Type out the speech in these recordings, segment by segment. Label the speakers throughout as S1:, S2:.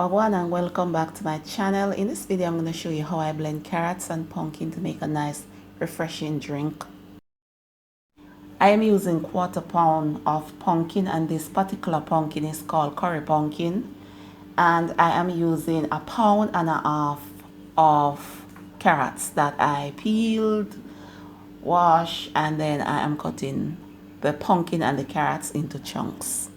S1: Wagwan and welcome back to my channel. In this video I'm going to show you how I blend carrots and pumpkin to make a nice refreshing drink. I am using 1/4 pound of pumpkin, and this particular pumpkin is called curry pumpkin, and I am using 1.5 pounds of carrots that I peeled, washed, and then I am cutting the pumpkin and the carrots into chunks.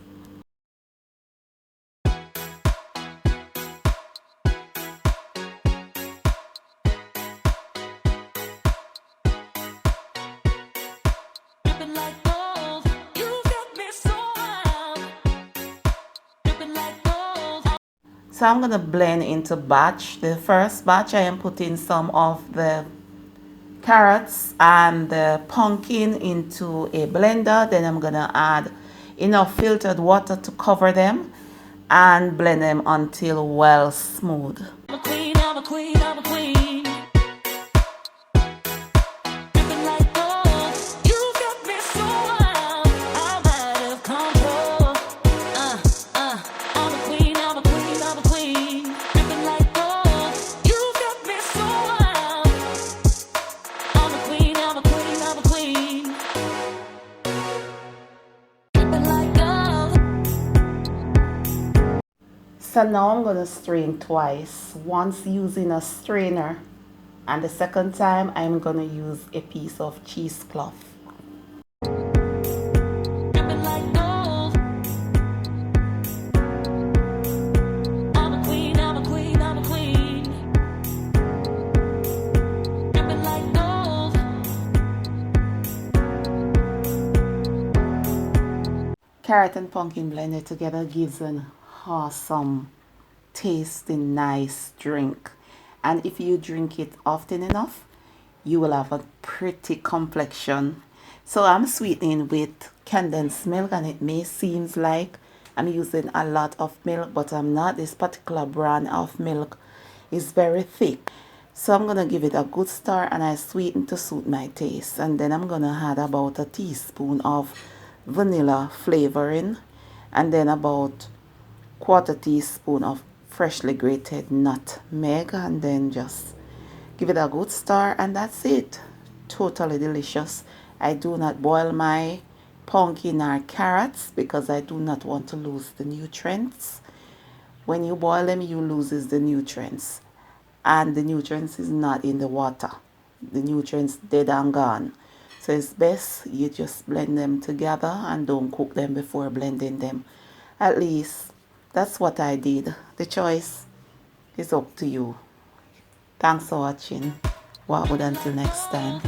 S1: So I'm going to blend into batch. The first batch I am putting some of the carrots and the pumpkin into a blender. Then I'm going to add enough filtered water to cover them and blend them until well smooth. I'm a queen, I'm a queen, I'm a queen. So now I'm going to strain twice, once using a strainer, and the second time I'm going to use a piece of cheesecloth. Carrot and pumpkin blended together gives an awesome tasting nice drink, and if you drink it often enough you will have a pretty complexion. So I'm sweetening with condensed milk, and it may seem like I'm using a lot of milk, but I'm not. This particular brand of milk is very thick, so I'm gonna give it a good stir, and I sweeten to suit my taste, and then I'm gonna add about a teaspoon of vanilla flavoring, and then about 1/4 teaspoon of freshly grated nutmeg, and then just give it a good stir, and that's it. Totally delicious. I do not boil my pumpkin or carrots because I do not want to lose the nutrients. When you boil them, you loses the nutrients, and the nutrients is not in the water. The nutrients dead and gone. So it's best you just blend them together and don't cook them before blending them. At least that's what I did. The choice is up to you. Thanks for watching. What would until next time.